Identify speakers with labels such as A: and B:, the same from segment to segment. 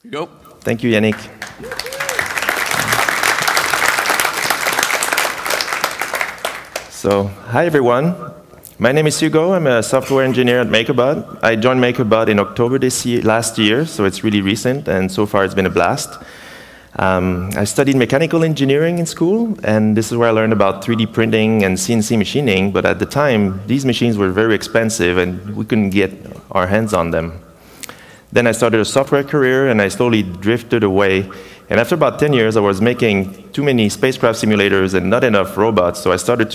A: Hugo.
B: Thank you, Yannick. So, hi everyone. My name is Hugo. I'm a software engineer at MakerBot. I joined MakerBot in October last year, so it's really recent, and so far it's been a blast. I studied mechanical engineering in school, and this is where I learned about 3D printing and CNC machining, but at the time, these machines were very expensive, and we couldn't get our hands on them. Then I started a software career, and I slowly drifted away. And after about 10 years, I was making too many spacecraft simulators and not enough robots, so I decided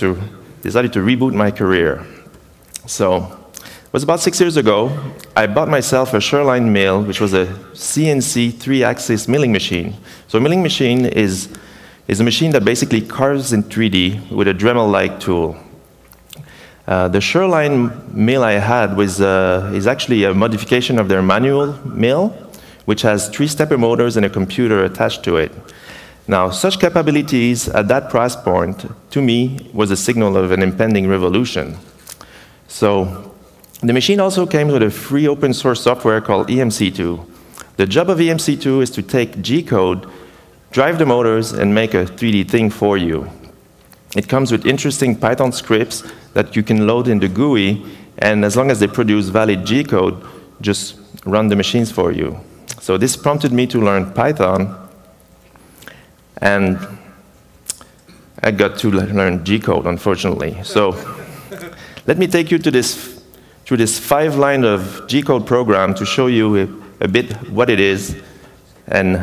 B: to reboot my career. So it was about 6 years ago. I bought myself a Shoreline mill, which was a CNC 3-axis milling machine. So a milling machine is a machine that basically carves in 3D with a Dremel-like tool. The Shoreline mill I had is actually a modification of their manual mill, which has 3 stepper motors and a computer attached to it. Now, such capabilities at that price point, to me, was a signal of an impending revolution. So, the machine also came with a free open source software called EMC2. The job of EMC2 is to take G-code, drive the motors, and make a 3D thing for you. It comes with interesting Python scripts that you can load in the GUI, and as long as they produce valid G-code, just run the machines for you. So this prompted me to learn Python, and I got to learn G-code, unfortunately. So let me take you through this 5-line of G-code program to show you a bit what it is and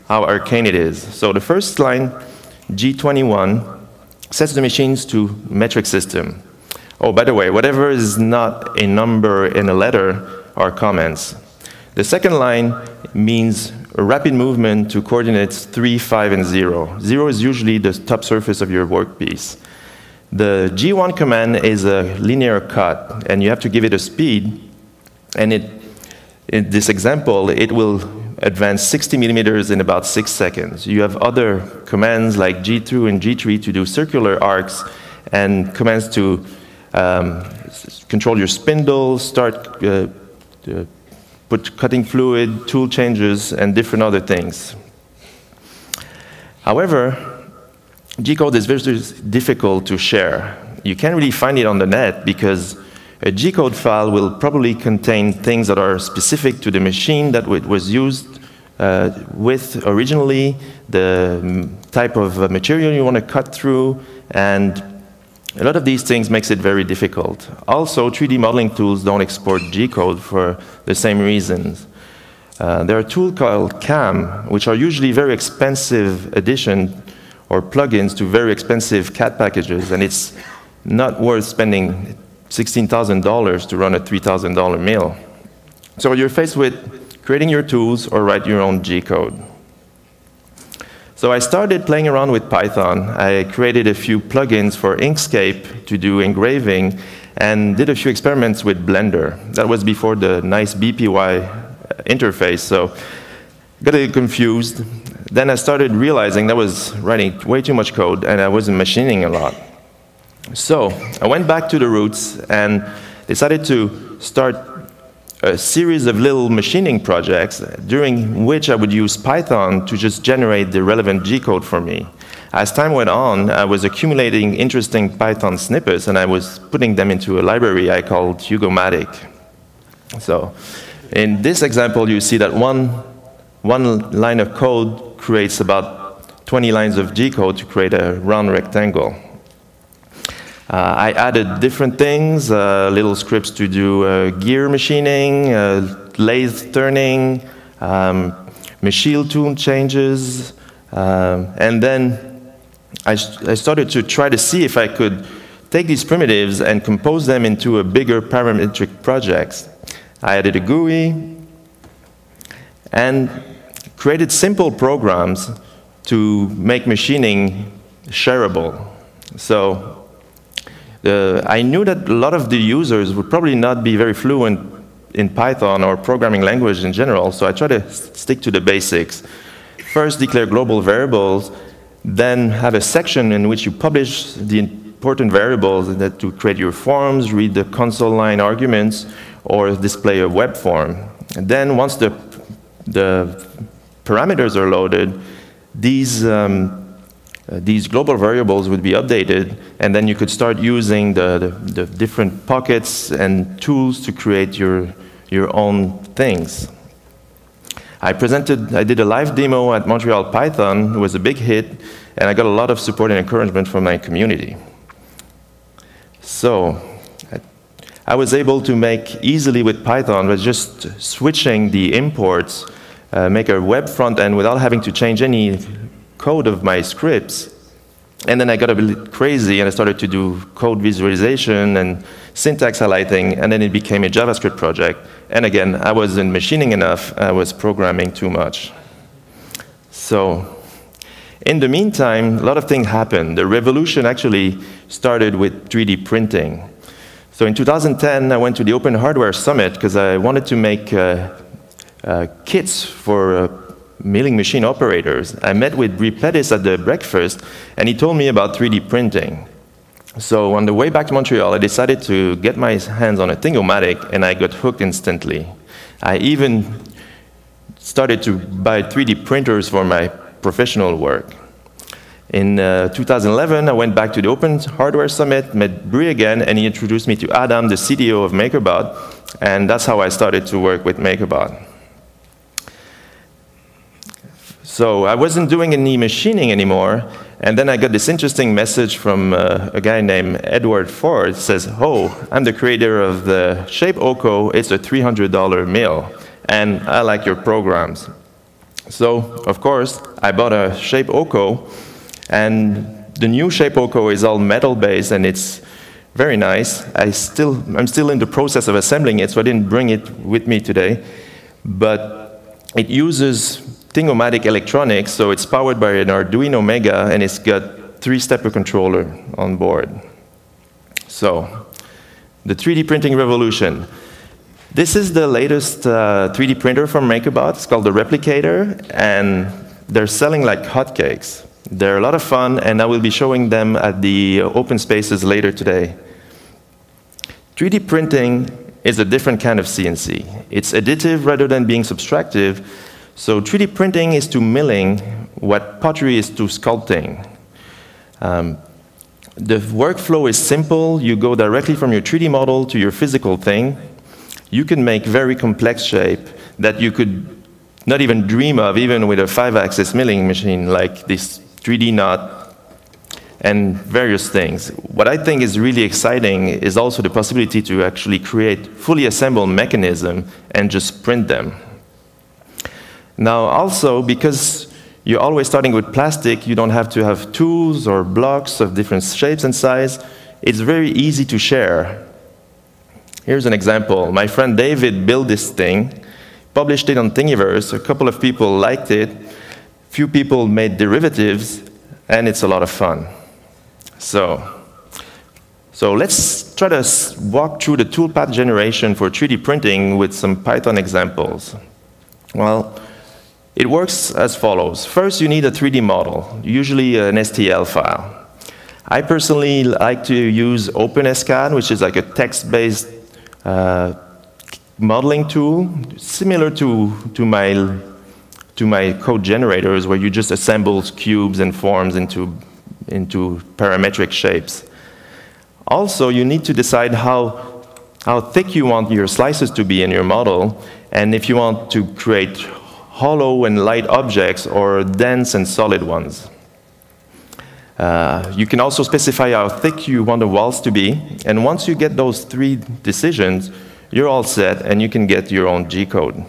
B: how arcane it is. So the first line, G21, sets the machines to metric system. Oh, by the way, whatever is not a number and a letter are comments. The second line means a rapid movement to coordinates 3, 5, and 0. 0 is usually the top surface of your workpiece. The G1 command is a linear cut, and you have to give it a speed. And in this example, it will advance 60 millimeters in about 6 seconds. You have other commands like G2 and G3 to do circular arcs, and commands to control your spindle, put cutting fluid, tool changes, and different other things. However, G-code is very difficult to share. You can't really find it on the net because a G-code file will probably contain things that are specific to the machine that it was used with originally, the type of material you want to cut through, and a lot of these things makes it very difficult. Also, 3D modeling tools don't export G-code for the same reasons. There are tools called CAM, which are usually very expensive addition or plugins to very expensive CAD packages, and it's not worth spending $16,000 to run a $3,000 mill. So you're faced with creating your tools or write your own G-code. So I started playing around with Python. I created a few plugins for Inkscape to do engraving and did a few experiments with Blender. That was before the nice BPY interface, so I got a little confused. Then I started realizing that I was writing way too much code and I wasn't machining a lot. So I went back to the roots and decided to start a series of little machining projects during which I would use Python to just generate the relevant G-code for me. As time went on, I was accumulating interesting Python snippets and I was putting them into a library I called Hugomatic. So in this example, you see that one line of code creates about 20 lines of G-code to create a round rectangle. I added different things, little scripts to do gear machining, lathe turning, machine tool changes, and then I started to try to see if I could take these primitives and compose them into a bigger parametric project. I added a GUI and created simple programs to make machining shareable. So I knew that a lot of the users would probably not be very fluent in Python or programming language in general, so I tried to stick to the basics. First, declare global variables, then have a section in which you publish the important variables that to create your forms, read the console line arguments, or display a web form. And then once the parameters are loaded, these global variables would be updated, and then you could start using the different pockets and tools to create your own things. I did a live demo at Montreal Python. It was a big hit, and I got a lot of support and encouragement from my community. So I was able to make easily with Python, with just switching the imports, make a web front end without having to change any code of my scripts. And then I got a bit crazy, and I started to do code visualization and syntax highlighting, and then it became a JavaScript project. And again, I wasn't machining enough, I was programming too much. So in the meantime, a lot of things happened. The revolution actually started with 3D printing. So in 2010, I went to the Open Hardware Summit because I wanted to make kits for milling machine operators. I met with Brie Pettis at the breakfast, and he told me about 3D printing. So on the way back to Montreal, I decided to get my hands on a Thingomatic, and I got hooked instantly. I even started to buy 3D printers for my professional work. In 2011, I went back to the Open Hardware Summit, met Brie again, and he introduced me to Adam, the CTO of MakerBot, and that's how I started to work with MakerBot. So I wasn't doing any machining anymore, and then I got this interesting message from a guy named Edward Ford. It says, "Oh, I'm the creator of the Shape Oko. It's a $300 mill, and I like your programs." So, of course, I bought a Shape Oko, and the new Shape Oko is all metal-based, and it's very nice. I'm still in the process of assembling it, so I didn't bring it with me today. But it uses Thingomatic electronics, so it's powered by an Arduino Mega, and it's got 3-stepper controller on board. So, the 3D printing revolution. This is the latest 3D printer from MakerBot. It's called the Replicator, and they're selling like hotcakes. They're a lot of fun, and I will be showing them at the open spaces later today. 3D printing is a different kind of CNC. It's additive rather than being subtractive. So 3D printing is to milling what pottery is to sculpting. The workflow is simple. You go directly from your 3D model to your physical thing. You can make very complex shape that you could not even dream of, even with a 5-axis milling machine, like this 3D knot and various things. What I think is really exciting is also the possibility to actually create fully assembled mechanisms and just print them. Now, also, because you're always starting with plastic, you don't have to have tools or blocks of different shapes and size. It's very easy to share. Here's an example. My friend David built this thing, published it on Thingiverse. A couple of people liked it. Few people made derivatives, and it's a lot of fun. So let's try to walk through the toolpath generation for 3D printing with some Python examples. Well, it works as follows. First, you need a 3D model, usually an STL file. I personally like to use OpenSCAD, which is like a text-based modeling tool, similar to my code generators, where you just assemble cubes and forms into parametric shapes. Also, you need to decide how thick you want your slices to be in your model, and if you want to create hollow and light objects or dense and solid ones. You can also specify how thick you want the walls to be, and once you get those 3 decisions, you're all set and you can get your own G-code.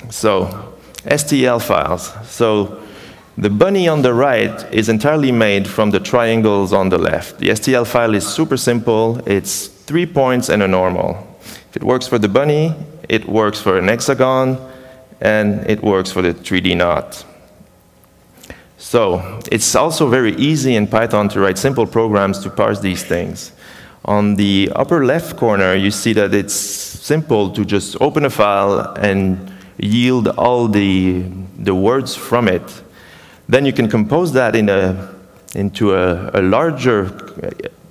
B: So, STL files. So, the bunny on the right is entirely made from the triangles on the left. The STL file is super simple. It's 3 points and a normal. If it works for the bunny, it works for an hexagon, and it works for the 3D knot. So it's also very easy in Python to write simple programs to parse these things. On the upper left corner, you see that it's simple to just open a file and yield all the words from it. Then you can compose that into a larger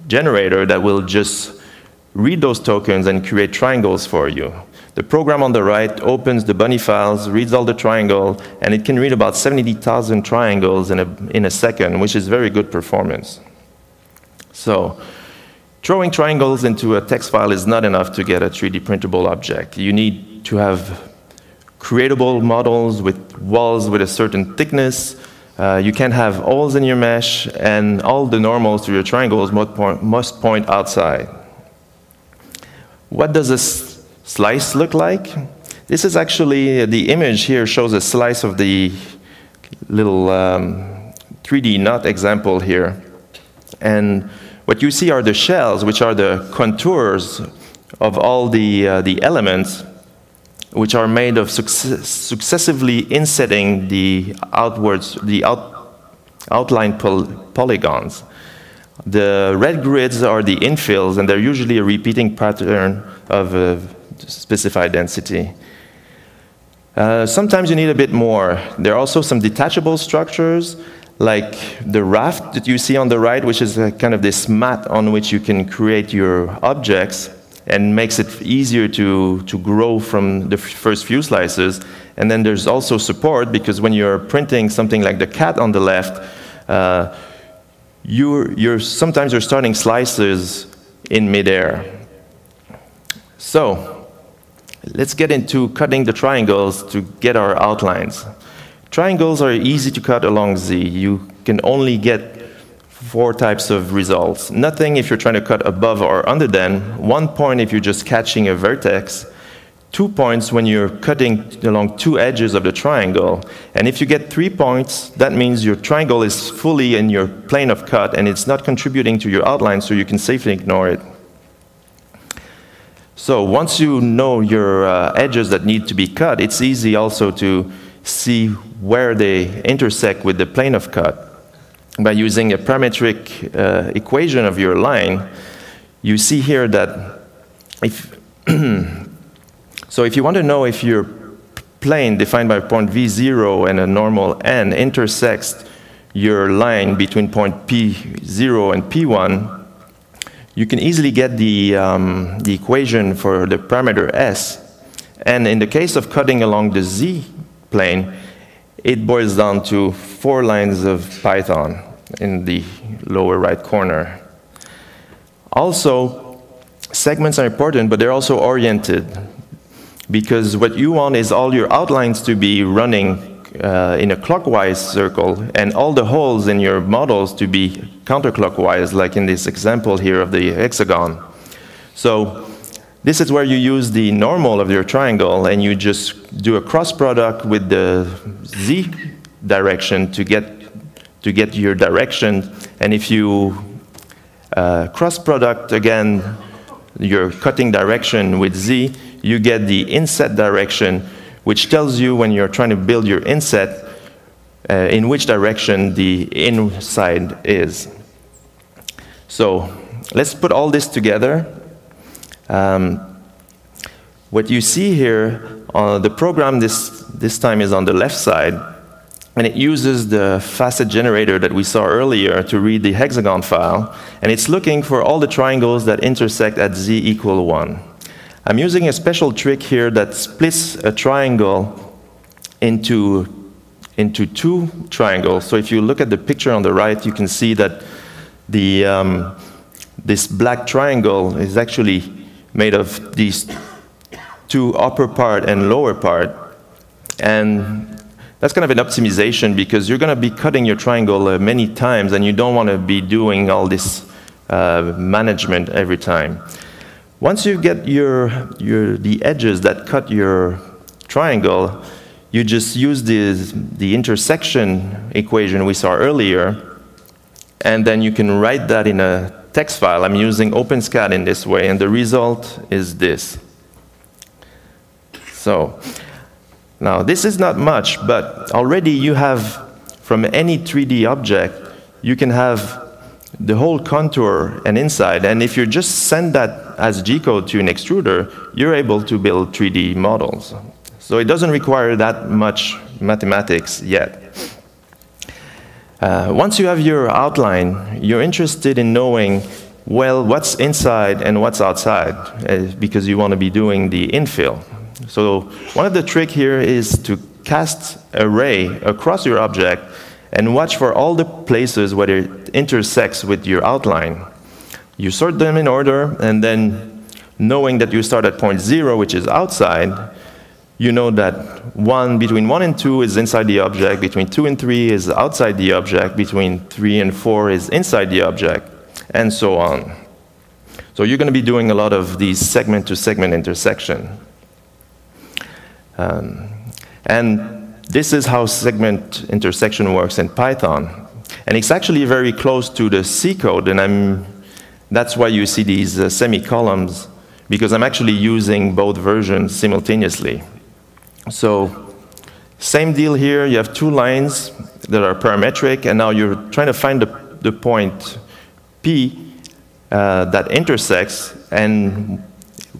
B: generator that will just read those tokens and create triangles for you. The program on the right opens the bunny files, reads all the triangle, and it can read about 70,000 triangles in a second, which is very good performance. So, throwing triangles into a text file is not enough to get a 3D printable object. You need to have creatable models with walls with a certain thickness. You can have holes in your mesh, and all the normals to your triangles must point outside. What does a slice look like? This is actually, the image here shows a slice of the little 3D nut example here. And what you see are the shells, which are the contours of all the elements, which are made of successively insetting the outline polygons. The red grids are the infills, and they're usually a repeating pattern of a specified density. Sometimes you need a bit more. There are also some detachable structures, like the raft that you see on the right, which is kind of this mat on which you can create your objects and makes it easier to grow from the first few slices. And then there's also support, because when you're printing something like the cat on the left, sometimes you're starting slices in midair. So, let's get into cutting the triangles to get our outlines. Triangles are easy to cut along Z. You can only get 4 types of results. Nothing if you're trying to cut above or under them. 1 point if you're just catching a vertex. 2 points when you're cutting along 2 edges of the triangle. And if you get 3 points, that means your triangle is fully in your plane of cut and it's not contributing to your outline, so you can safely ignore it. So once you know your edges that need to be cut, it's easy also to see where they intersect with the plane of cut. By using a parametric equation of your line, you see here that if so if you want to know if your plane defined by point V0 and a normal n intersects your line between point P0 and P1, you can easily get the equation for the parameter S. And in the case of cutting along the Z plane, it boils down to 4 lines of Python in the lower right corner. Also, segments are important, but they're also oriented, because what you want is all your outlines to be running in a clockwise circle, and all the holes in your models to be counterclockwise, like in this example here of the hexagon. So this is where you use the normal of your triangle, and you just do a cross product with the Z direction to get your direction. And if you cross product again your cutting direction with Z, you get the inset direction, which tells you when you're trying to build your inset in which direction the inside is. So let's put all this together. What you see here, the program this time is on the left side, and it uses the facet generator that we saw earlier to read the hexagon file, and it's looking for all the triangles that intersect at Z equal 1. I'm using a special trick here that splits a triangle into 2 triangles. So if you look at the picture on the right, you can see that this black triangle is actually made of these 2 upper part and lower part. And that's kind of an optimization, because you're going to be cutting your triangle many times, and you don't want to be doing all this management every time. Once you get the edges that cut your triangle, you just use the intersection equation we saw earlier, and then you can write that in a text file. I'm using OpenSCAD in this way, and the result is this. So now this is not much, but already you have, from any 3D object, you can have the whole contour and inside, and if you just send that as G-code to an extruder, you're able to build 3D models. So it doesn't require that much mathematics yet. Once you have your outline, you're interested in knowing, well, what's inside and what's outside, because you want to be doing the infill. So one of the trick here is to cast a ray across your object and watch for all the places where it intersects with your outline. You sort them in order, and then knowing that you start at point 0, which is outside, you know that between 1 and 2 is inside the object, between 2 and 3 is outside the object, between 3 and 4 is inside the object, and so on. So you're going to be doing a lot of these segment-to-segment intersection. And this is how segment intersection works in Python. And it's actually very close to the C code, and that's why you see these semicolons, because I'm actually using both versions simultaneously. So same deal here. You have 2 lines that are parametric, and now you're trying to find the point P that intersects, and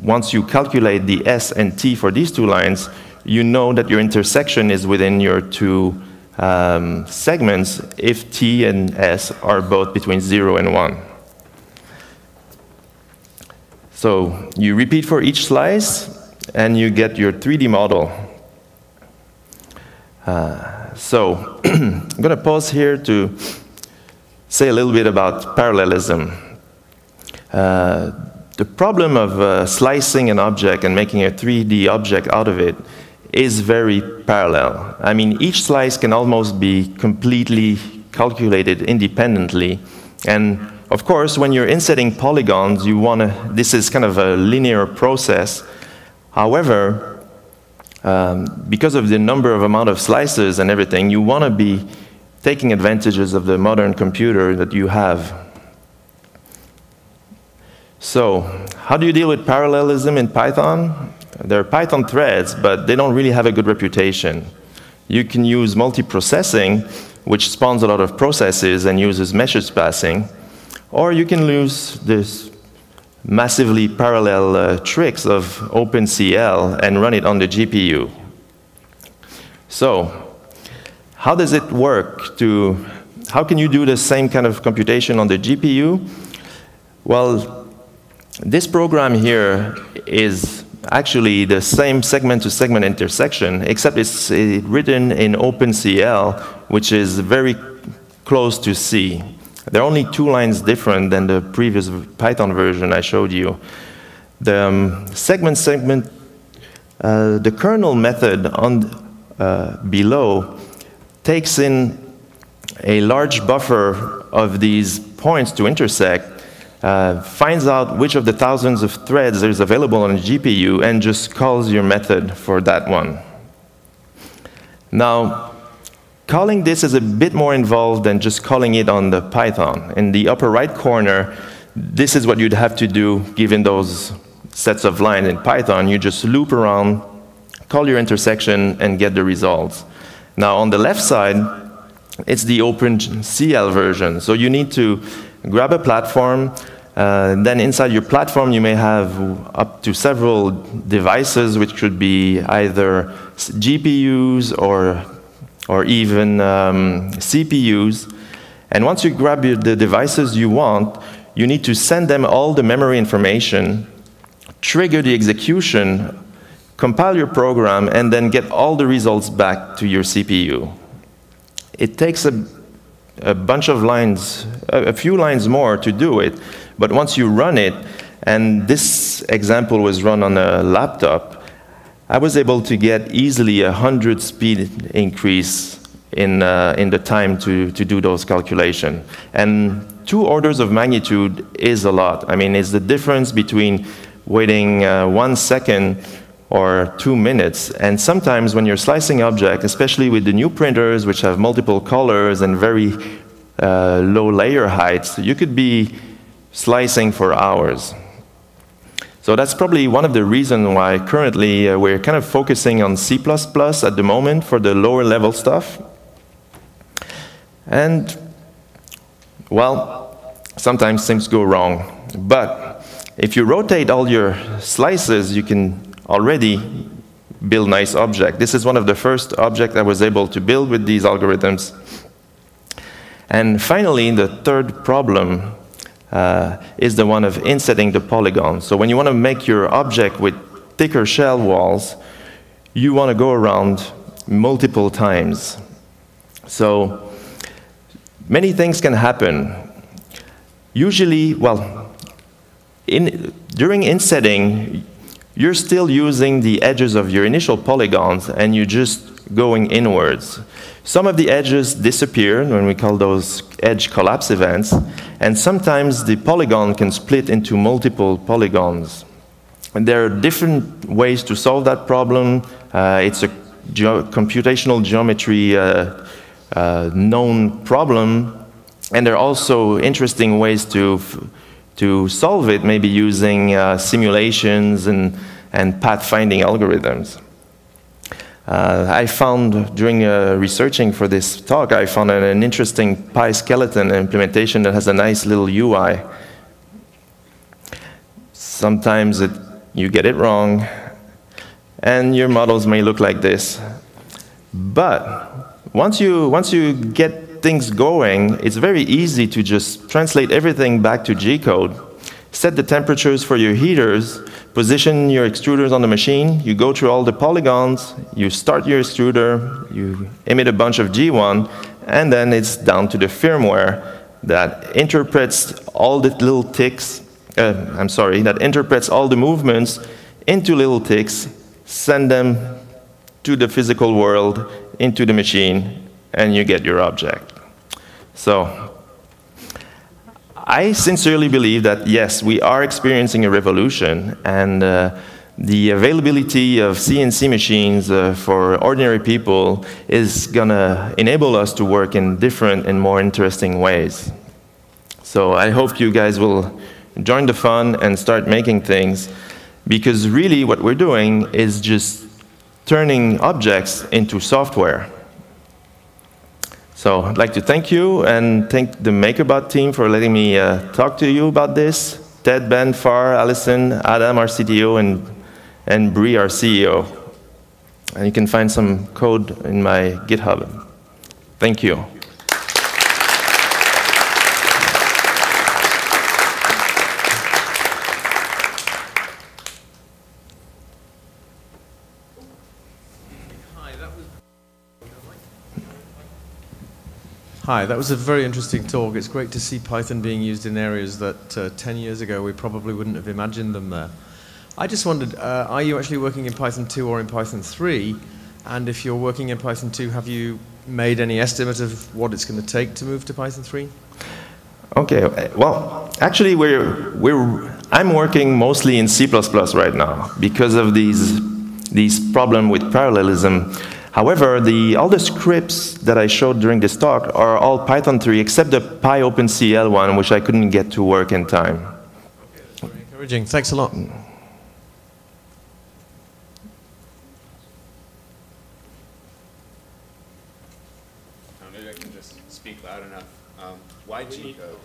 B: once you calculate the S and T for these 2 lines, you know that your intersection is within your 2 segments if T and S are both between 0 and 1. So you repeat for each slice, and you get your 3D model. So I'm going to pause here to say a little bit about parallelism. The problem of slicing an object and making a 3D object out of it is very parallel. I mean, each slice can almost be completely calculated independently. And of course, when you're insetting polygons, this is kind of a linear process. However, because of the amount of slices and everything, you want to be taking advantages of the modern computer that you have. So, how do you deal with parallelism in Python? There are Python threads, but they don't really have a good reputation. You can use multiprocessing, which spawns a lot of processes and uses message passing, or you can use this massively parallel tricks of OpenCL and run it on the GPU. So, how does it work? How can you do the same kind of computation on the GPU? Well, this program here is actually the same segment-to-segment intersection, except it's written in OpenCL, which is very close to C. There are only 2 lines different than the previous Python version I showed you. The the kernel method below takes in a large buffer of these points to intersect, finds out which of the thousands of threads there is available on the GPU, and just calls your method for that one. Now, calling this is a bit more involved than just calling it on the Python. In the upper right corner, this is what you'd have to do given those sets of lines in Python. You just loop around, call your intersection, and get the results. Now, on the left side, it's the OpenCL version. So you need to grab a platform. Then inside your platform, you may have up to several devices, which could be either GPUs or even CPUs. And once you grab the devices you want, you need to send them all the memory information, trigger the execution, compile your program, and then get all the results back to your CPU. It takes a bunch of lines, a few lines more to do it, but once you run it, and this example was run on a laptop, I was able to get easily 100 speed increase in the time to do those calculations. And 2 orders of magnitude is a lot. I mean, it's the difference between waiting 1 second or 2 minutes. And sometimes when you're slicing objects, especially with the new printers, which have multiple colors and very low layer heights, you could be slicing for hours. So that's probably one of the reasons why currently we're kind of focusing on C++ at the moment for the lower level stuff. And, well, sometimes things go wrong. But if you rotate all your slices, you can already build nice objects. This is one of the first objects I was able to build with these algorithms. And finally, the third problem is the one of insetting the polygon. So when you want to make your object with thicker shell walls, you want to go around multiple times. So many things can happen. Usually, well, during insetting, you're still using the edges of your initial polygons, and you're just going inwards. Some of the edges disappear when we call those edge collapse events, and sometimes the polygon can split into multiple polygons. And there are different ways to solve that problem. It's a computational geometry known problem, and there are also interesting ways to solve it, maybe using simulations and pathfinding algorithms. I found, during researching for this talk, I found an interesting Pi skeleton implementation that has a nice little UI. Sometimes you get it wrong, and your models may look like this. But once you get things going, it's very easy to just translate everything back to G-code, set the temperatures for your heaters, position your extruders on the machine, you go through all the polygons, you start your extruder, you emit a bunch of G1, and then it's down to the firmware that interprets all the little ticks, that interprets all the movements into little ticks, send them to the physical world, into the machine, and you get your object. So I sincerely believe that, yes, we are experiencing a revolution, and the availability of CNC machines for ordinary people is going to enable us to work in different and more interesting ways. So I hope you guys will join the fun and start making things, because really what we're doing is just turning objects into software. So I'd like to thank you and thank the MakerBot team for letting me talk to you about this. Ted, Ben, Far, Allison, Adam, our CTO, and Bree, our CEO. And you can find some code in my GitHub. Thank you.
A: Hi, that was a very interesting talk. It's great to see Python being used in areas that 10 years ago we probably wouldn't have imagined them there. I just wondered, are you actually working in Python 2 or in Python 3? And if you're working in Python 2, have you made any estimate of what it's going to take to move to Python 3?
B: Okay, well, actually I'm working mostly in C++ right now because of these problems with parallelism. However, all the scripts that I showed during this talk are all Python 3, except the PyOpenCL one, which I couldn't get to work in time.
A: Okay, that's very encouraging. Thanks a lot.
C: Maybe I can just speak loud enough. Why G-code?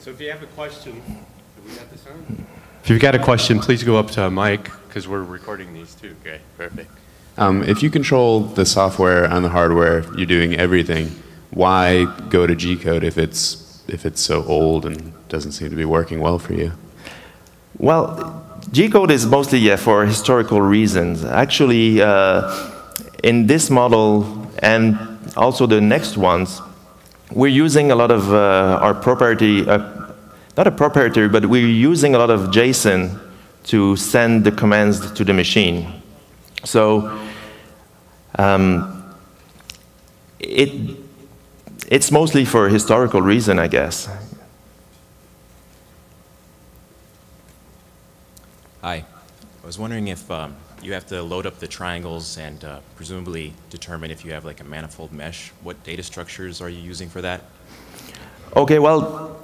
D: So if you have a question, do we got this on?
C: If you've got a question, please go up to a mic, because we're recording these too. Okay, perfect. If you control the software and the hardware, you're doing everything, why go to G-code if it's so old and doesn't seem to be working well for you?
B: Well, G-code is mostly for historical reasons. Actually, in this model and also the next ones, we're using a lot of our proprietary, not a proprietary, but we're using a lot of JSON to send the commands to the machine. So it's mostly for historical reason, I guess.
E: Hi. I was wondering if you have to load up the triangles and presumably determine if you have like a manifold mesh. What data structures are you using for that?
B: Okay, well,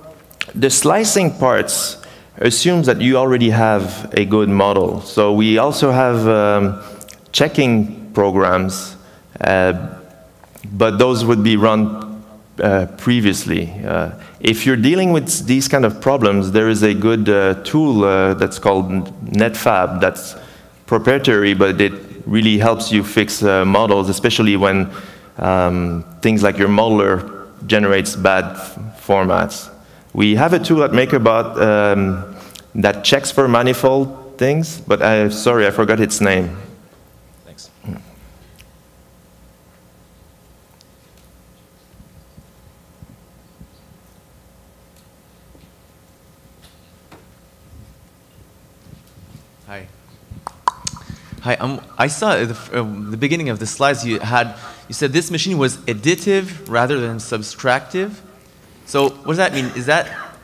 B: the slicing parts assumes that you already have a good model. So we also have checking programs, but those would be run previously. If you're dealing with these kind of problems, there is a good tool that's called NetFab that's proprietary, but it really helps you fix models, especially when things like your modeler generates bad formats. We have a tool at MakerBot that checks for manifold things, but sorry, I forgot its name.
E: Thanks.
F: Hi. Hi. I saw at the beginning of the slides you said this machine was additive rather than subtractive. So what does that mean?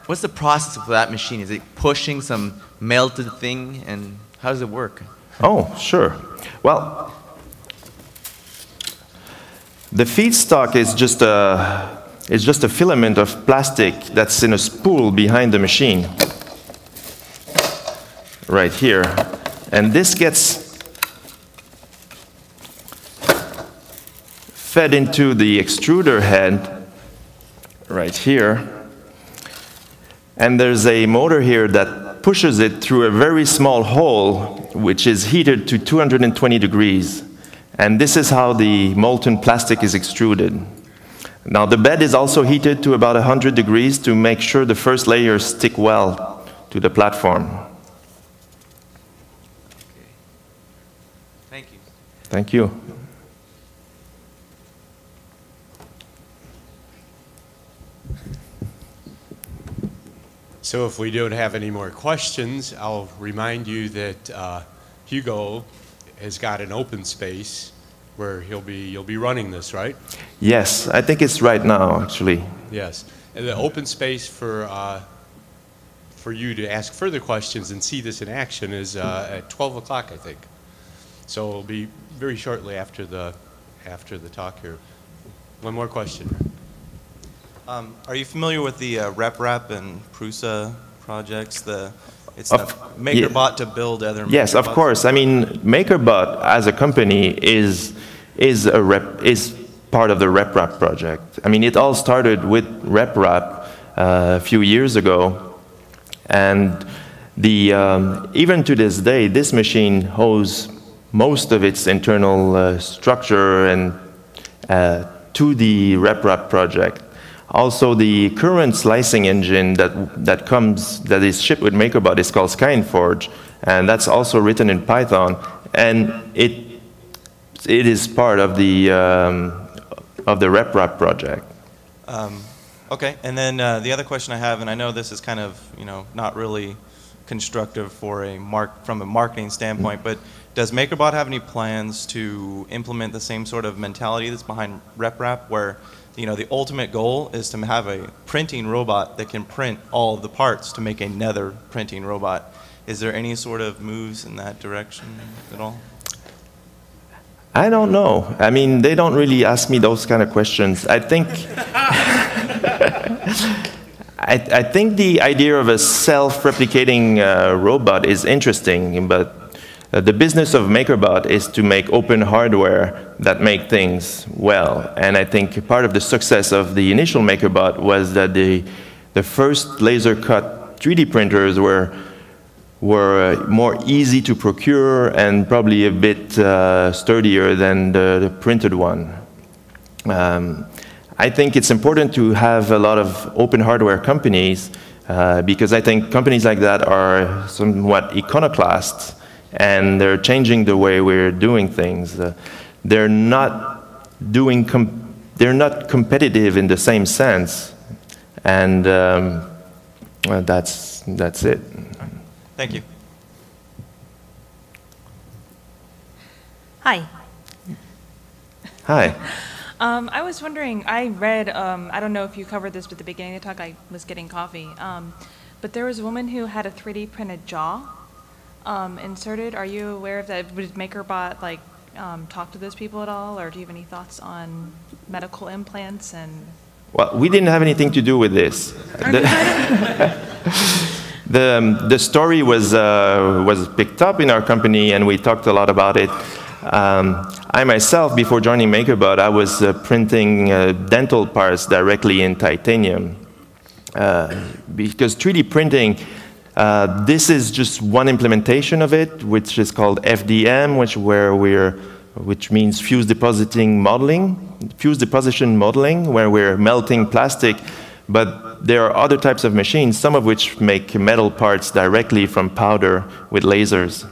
F: What's the process of that machine? Is it pushing some melted thing, and how does it work?
B: Oh, sure. Well, the feedstock is just a filament of plastic that's in a spool behind the machine, right here. And this gets fed into the extruder head right here. And there's a motor here that pushes it through a very small hole, which is heated to 220 degrees. And this is how the molten plastic is extruded. Now, the bed is also heated to about 100 degrees to make sure the first layers stick well to the platform.
F: Okay. Thank you.
B: Thank you.
D: So if we don't have any more questions, I'll remind you that Hugo has got an open space where you'll be running this, right?
B: Yes, I think it's right now, actually.
D: Yes, and the open space for you to ask further questions and see this in action is at 12 o'clock, I think. So it'll be very shortly after the talk here. One more question.
G: Are you familiar with the RepRap and Prusa projects? It's the MakerBot to build other.
B: Yes, of course. I mean, MakerBot as a company is part of the RepRap project. I mean, it all started with RepRap a few years ago, and even to this day, this machine holds most of its internal structure and to the RepRap project. Also, the current slicing engine that is shipped with MakerBot is called SkyEnforge, and that's also written in Python, and it is part of the RepRap project.
G: Okay, and then the other question I have, and I know this is kind of not really constructive from a marketing standpoint, but does MakerBot have any plans to implement the same sort of mentality that's behind RepRap, where the ultimate goal is to have a printing robot that can print all of the parts to make another printing robot? Is there any sort of moves in that direction at all?
B: I don't know. I mean, they don't really ask me those kind of questions. I think I think the idea of a self-replicating robot is interesting, but the business of MakerBot is to make open hardware that make things well. And I think part of the success of the initial MakerBot was that the first laser-cut 3D printers were more easy to procure and probably a bit sturdier than the printed one. I think it's important to have a lot of open hardware companies because I think companies like that are somewhat iconoclasts, and they're changing the way we're doing things. They're not competitive in the same sense, and that's it.
G: Thank you.
H: Hi.
B: Hi.
H: I was wondering, I read, I don't know if you covered this at the beginning of the talk, I was getting coffee, but there was a woman who had a 3D printed jaw inserted. Are you aware of that? Would MakerBot talk to those people at all, or do you have any thoughts on medical implants? And
B: Well, we didn't have anything to do with this. The story was picked up in our company, and we talked a lot about it. I myself, before joining MakerBot, I was printing dental parts directly in titanium. Because 3D printing, this is just one implementation of it, which is called FDM, which means fused deposition modeling, where we're melting plastic. But there are other types of machines, some of which make metal parts directly from powder with lasers.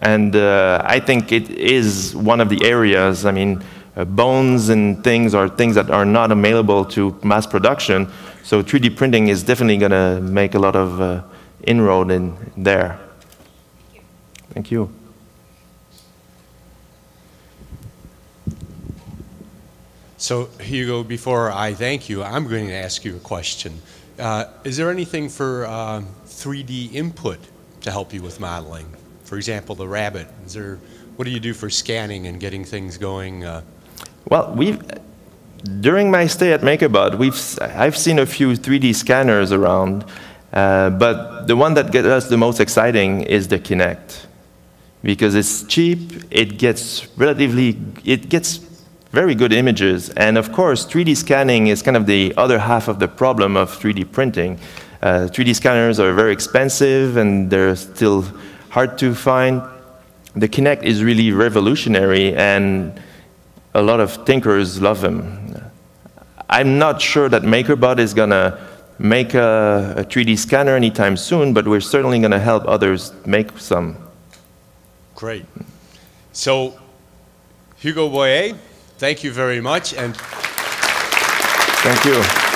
B: And I think it is one of the areas, I mean, bones and things are things that are not available to mass production, so 3D printing is definitely going to make a lot of inroad in there. Thank you.
D: So, Hugo, before I thank you, I'm going to ask you a question. Is there anything for 3D input to help you with modeling? For example, the rabbit. What do you do for scanning and getting things going?
B: Well, during my stay at MakerBot, I've seen a few 3D scanners around, but the one that gets us the most exciting is the Kinect, because it's cheap, it gets very good images, and of course, 3D scanning is kind of the other half of the problem of 3D printing. 3D scanners are very expensive, and they're still hard to find. The Kinect is really revolutionary, and a lot of thinkers love them. I'm not sure that MakerBot is going to make a 3D scanner anytime soon, but we're certainly going to help others make some.
D: Great. So, Hugo Boyer, thank you very much. And
B: thank you.